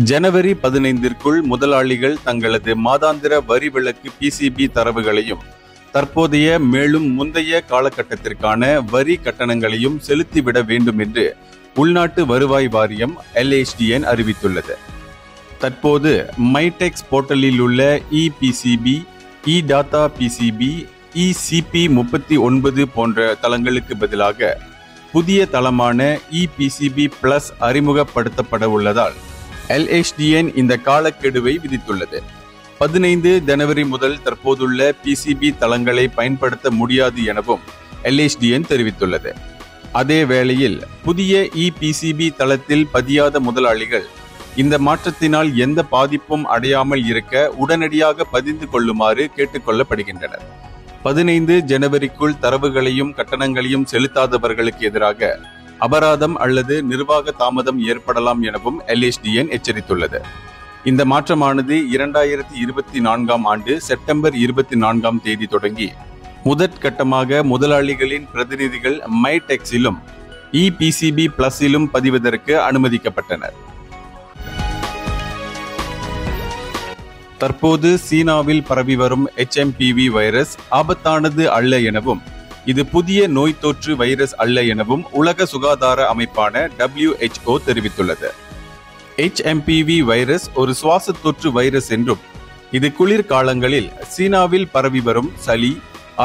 ஜனவரி 15ற்குள் முதலாளிகள் தங்களது மாதாந்திர வரி விலக்கு பிசிபி தரவுகளையும் தற்போதைய மேலும் முந்தைய காலகட்டத்திற்கான வரி கட்டணங்களையும் செலுத்திவிட வேண்டும் என்று உள்நாட்டு வருவாய் வாரியம் LHDN அறிவித்துள்ளது. தற்போது மைடெக்ஸ் போர்ட்டலில் உள்ள இபிசிபி, இடாட்டா பிசிபி, இCP39 போன்ற தளங்களுக்கு பதிலாக புதிய தளமான இபிசிபி பிளஸ் அறிமுகப்படுத்தப்பட உள்ளதால் LHDN இந்த காலக்கெடுவை விதித்துள்ளது. 15 ஜனவரி முதல் தற்போதுள்ள பிசிபி தளங்களை பயன்படுத்த முடியாது எனவும் LHDN தெரிவித்துள்ளது. அதே வேளையில் புதிய இபிசிபி தளத்தில் பதியாத முதலாளிகள் இந்த மாற்றத்தினால் எந்த பாதிப்பும் அடையாமல் இருக்க உடனடியாக பதிந்து கொள்ளுமாறு கேட்டுக்கொள்ளப்படுகின்றனர். 15 ஜனவரிக்குள் தரவுகளையும் கட்டணங்களையும் செலுத்தாதவர்களுக்கு எதிராக அபராதம் அல்லது நிர்வாக தாமதம் ஏற்படலாம் எனவும் LHDN எச்சரித்துள்ளது. இந்த மாற்றமானது 2024ஆம் ஆண்டு செப்டம்பர் 24ஆம் தேதி தொடங்கி முதற்கட்டமாக முதலாளிகளின் பிரதிநிதிகள் மைடெக்ஸிலும் இபிசிபி பிளஸிலும் பதிவதற்கு அனுமதிக்கப்பட்டனர். தற்போது சீனாவில் பரவி வரும் HMPV வைரஸ் ஆபத்தானது அல்ல எனவும் இது புதிய நோய் தொற்று வைரஸ் அல்ல எனவும் உலக சுகாதார அமைப்பான WHO தெரிவித்துள்ளது. HMPV வைரஸ் ஒரு சுவாச தொற்று வைரஸ் என்றும் இது குளிர்காலங்களில் சீனாவில் பரவி வரும் சளி,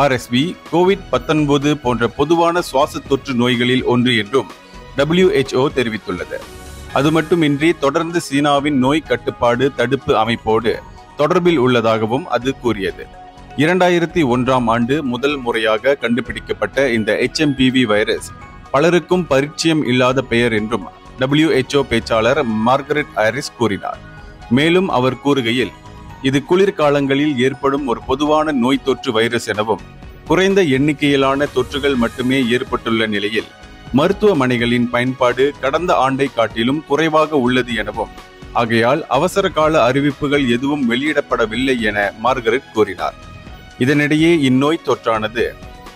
RSV, COVID-19 போன்ற பொதுவான சுவாச தொற்று நோய்களில் ஒன்று என்றும் WHO தெரிவித்துள்ளது. அது மட்டுமின்றி தொடர்ந்து சீனாவின் நோய் கட்டுப்பாடு தடுப்பு அமைப்போடு தொடர்பில் உள்ளதாகவும் அது கூறியது. 2001ஆம் ஆண்டு முதல் முறையாக கண்டுபிடிக்கப்பட்ட இந்த HMPV வைரஸ் பலருக்கும் பரிச்சயம் இல்லாத பெயர் என்றும் WHO பேச்சாளர் மார்கரெட் ஹாரிஸ் கூறினார். மேலும் அவர் கூறுகையில், இது குளிர்காலங்களில் ஏற்படும் ஒரு பொதுவான நோய் தொற்று வைரஸ் எனவும் குறைந்த எண்ணிக்கையிலான தொற்றுகள் மட்டுமே ஏற்பட்டுள்ள நிலையில் மருத்துவமனைகளின் பயன்பாடு கடந்த ஆண்டை காட்டிலும் குறைவாக உள்ளது எனவும் ஆகையால் அவசர கால அறிவிப்புகள் எதுவும் வெளியிடப்படவில்லை என மார்கரெட் கூறினார். இதனிடையே இந்நோய் தொற்றானது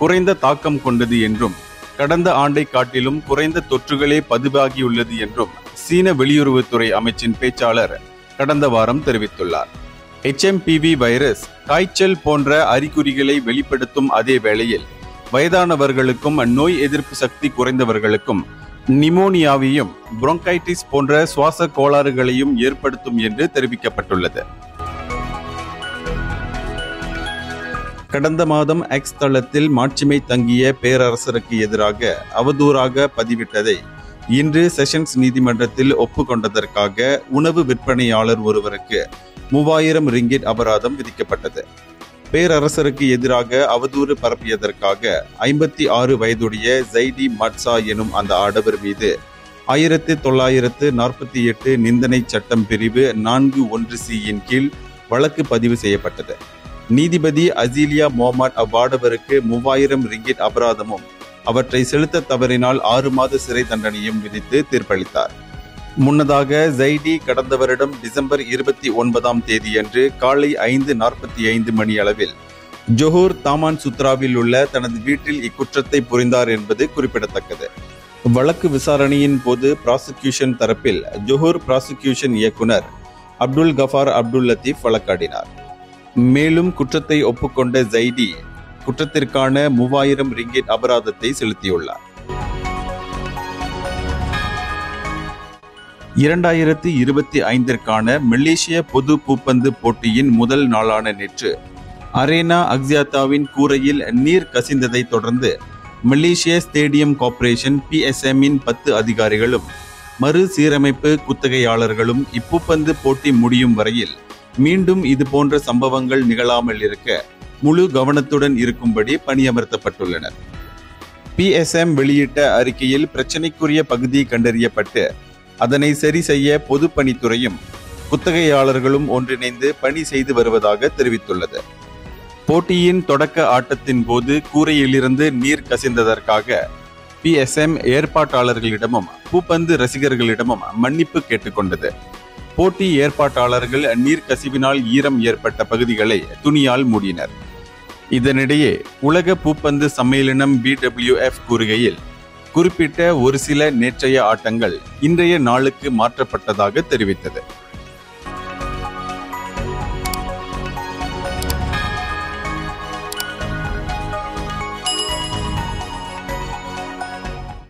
குறைந்த தாக்கம் கொண்டது என்றும் கடந்த ஆண்டை காட்டிலும் குறைந்த தொற்றுகளே பதிவாகியுள்ளது என்றும் சீன வெளியுறவுத்துறை அமைச்சின் பேச்சாளர் கடந்த வாரம் தெரிவித்துள்ளார். HMPV வைரஸ் காய்ச்சல் போன்ற அறிகுறிகளை வெளிப்படுத்தும் அதே வேளையில் வயதானவர்களுக்கும் நோய் எதிர்ப்பு சக்தி குறைந்தவர்களுக்கும் நிமோனியாவையும் புரோங்கைட்டிஸ் போன்ற சுவாச கோளாறுகளையும் ஏற்படுத்தும் என்று தெரிவிக்கப்பட்டுள்ளது. கடந்த மாதம் X தளத்தில் மாட்சிமை தங்கிய பேரரசருக்கு எதிராக அவதூறாக பதிவிட்டதை இன்று செஷன்ஸ் நீதிமன்றத்தில் ஒப்புக்கொண்டதற்காக உணவு விற்பனையாளர் ஒருவருக்கு 3000 ரிங்கிட் அபராதம் விதிக்கப்பட்டது. பேரரசருக்கு எதிராக அவதூறு பரப்பியதற்காக 56 வயதுடைய ஜைடி மட்சா எனும் அந்த ஆடவர் மீது 1948 நிந்தனை சட்டம் பிரிவு 41C கீழ் வழக்கு பதிவு செய்யப்பட்டது. நீதிபதி அசிலியா மொஹமட் அவ்வாடவருக்கு 3000 ரிங்கிட் அபராதமும் அவற்றை செலுத்த தவறினால் 6 மாத சிறை தண்டனையும் விதித்து தீர்ப்பளித்தார். முன்னதாக ஜைடி கடந்த வருடம் டிசம்பர் 29ஆம் தேதியன்று காலை 5:45 மணி அளவில் ஜொஹூர் தாமான் சுத்ராவில் உள்ள தனது வீட்டில் இக்குற்றத்தை புரிந்தார் என்பது குறிப்பிடத்தக்கது. வழக்கு விசாரணையின் போது பிராசிக்யூஷன் தரப்பில் ஜொஹூர் பிராசிக்யூஷன் இயக்குனர் அப்துல் கஃபார் அப்துல் லத்தீப் வழக்காடினார். மேலும் குற்றத்தை ஒப்புக்கொண்ட ஜைடி குற்றத்திற்கான 3000 ரிங்கிட் அபராதத்தை செலுத்தியுள்ளார். 2025ற்கான மலேசிய பொது பூப்பந்து போட்டியின் முதல் நாளான நேற்று அரேனா அக்ஸியாத்தாவின் கூரையில் நீர் கசிந்ததை தொடர்ந்து மலேசிய ஸ்டேடியம் கார்ப்பரேஷன் PSMஇன் 10 அதிகாரிகளும் மறுசீரமைப்பு குத்தகையாளர்களும் இப்பூப்பந்து போட்டி முடியும் வரையில் மீண்டும் இது போன்ற சம்பவங்கள் நிகழாமல் இருக்க முழு கவனத்துடன் இருக்கும்படி பணியமர்த்தப்பட்டுள்ளனர். PSM வெளியிட்ட அறிக்கையில் பிரச்சினைக்குரிய பகுதி கண்டறியப்பட்டு அதனை சரி செய்ய பொதுப்பணித்துறையும் குத்தகையாளர்களும் ஒன்றிணைந்து பணி செய்து வருவதாக தெரிவித்துள்ளது. போட்டியின் தொடக்க ஆட்டத்தின் போது கூரையிலிருந்து நீர் கசிந்ததற்காக PSM ஏற்பாட்டாளர்களிடமும் பூப்பந்து ரசிகர்களிடமும் மன்னிப்பு கேட்டுக்கொண்டது. போட்டி ஏற்பாட்டாளர்கள் நீர் கசிவினால் ஈரம் ஏற்பட்ட பகுதிகளை துணியால் மூடினர். இதனிடையே உலக பூப்பந்து சம்மேளனம் BWF கூறுகையில் குறிப்பிட்ட ஒரு சில நேற்றைய ஆட்டங்கள் இன்றைய நாளுக்கு மாற்றப்பட்டதாக தெரிவித்தது.